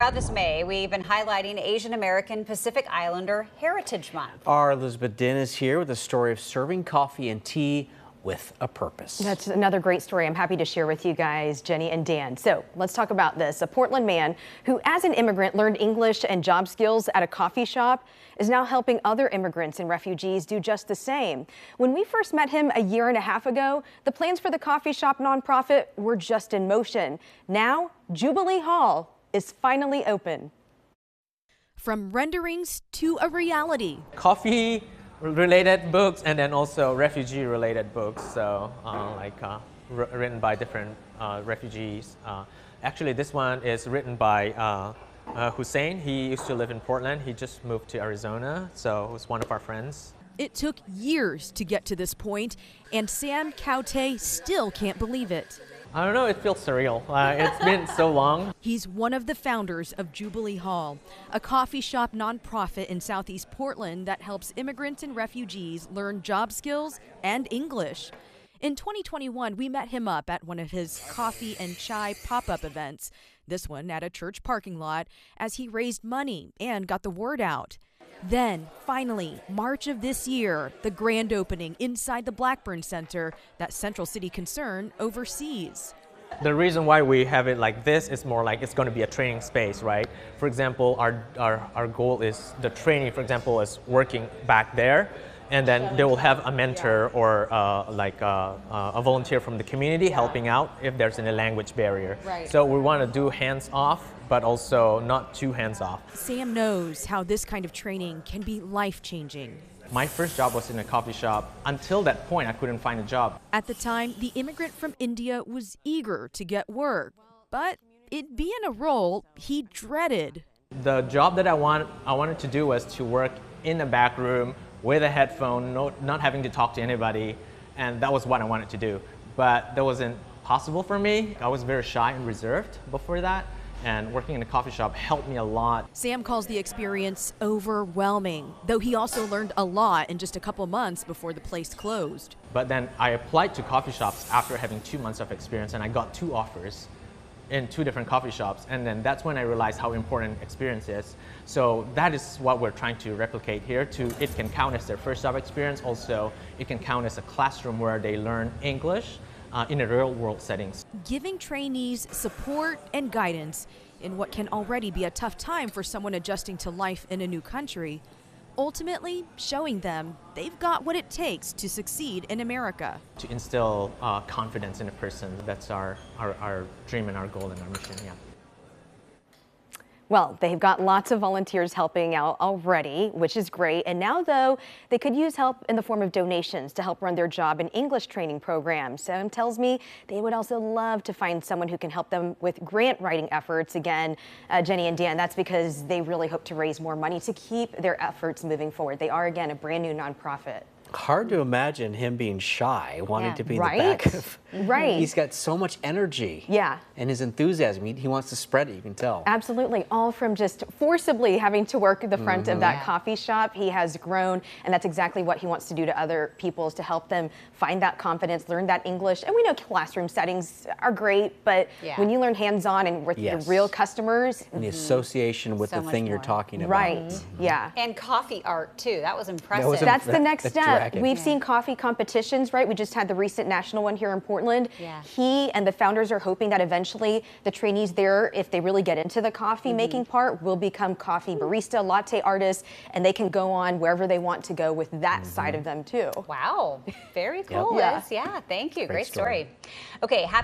Throughout this May, we've been highlighting Asian American Pacific Islander Heritage Month. Our Elizabeth Din is here with a story of serving coffee and tea with a purpose. That's another great story I'm happy to share with you guys, Jenny and Dan. So let's talk about this. A Portland man who, as an immigrant, learned English and job skills at a coffee shop is now helping other immigrants and refugees do just the same. When we first met him a year and a half ago, the plans for the coffee shop nonprofit were just in motion. Now, Jubilee Hall is finally open. From renderings to a reality. Coffee related books and then also refugee related books, so written by different refugees. Actually, this one is written by Hussein. He used to live in Portland. He just moved to Arizona, so it was one of our friends. It took years to get to this point, and Sam Khaute still can't believe it. I don't know, it feels surreal. It's been so long. He's one of the founders of Jubilee Hall, a coffee shop nonprofit in Southeast Portland that helps immigrants and refugees learn job skills and English. In 2021, we met him up at one of his coffee and chai pop-up events, this one at a church parking lot, as he raised money and got the word out. Then, finally, March of this year, the grand opening inside the Blackburn Center that Central City Concern oversees. The reason why we have it like this is more like it's going to be a training space, right? For example, our goal is the training, for example, is working back there, and then they will have a mentor or a volunteer from the community helping out if there's any language barrier. Right. So we want to do hands-off, but also not too hands-off. Sam knows how this kind of training can be life-changing. My first job was in a coffee shop. Until that point, I couldn't find a job. At the time, the immigrant from India was eager to get work, but it being a role he dreaded. The job that I wanted to do was to work in a back room with a headphone, not having to talk to anybody, and that was what I wanted to do. But that wasn't possible for me. I was very shy and reserved before that, and working in a coffee shop helped me a lot. Sam calls the experience overwhelming, though he also learned a lot in just a couple months before the place closed. But then I applied to coffee shops after having 2 months of experience, and I got 2 offers in 2 different coffee shops, and then that's when I realized how important experience is. So that is what we're trying to replicate here. It can count as their first job experience. Also, it can count as a classroom where they learn English in a real world settings. Giving trainees support and guidance in what can already be a tough time for someone adjusting to life in a new country, ultimately showing them they've got what it takes to succeed in America. To instill confidence in a person, that's our dream and our goal and our mission, yeah. Well, they've got lots of volunteers helping out already, which is great. And now, though, they could use help in the form of donations to help run their job and English training program. Sam tells me they would also love to find someone who can help them with grant writing efforts. Again, Jenny and Dan, that's because they really hope to raise more money to keep their efforts moving forward. They are, again, a brand new nonprofit. Hard to imagine him being shy, wanting to be in the Right? back of. Right. He's got so much energy. Yeah. And his enthusiasm. He wants to spread it, you can tell. Absolutely. All from just forcibly having to work at the front of that coffee shop. He has grown, and that's exactly what he wants to do to other people, is to help them find that confidence, learn that English. And we know classroom settings are great, but when you learn hands-on and with the real customers. And the association with So the thing much you're more. talking about. Right. Yeah. And coffee art, too. That was impressive. That's the next that's step. dragging. We've seen coffee competitions, right? We just had the recent national one here in Portland. Yeah. He and the founders are hoping that eventually the trainees there, if they really get into the coffee making part, will become coffee barista, latte artists, and they can go on wherever they want to go with that side of them too. Wow. Very cool, Yep. Liz. Yeah, thank you. Great story. story. Okay, happy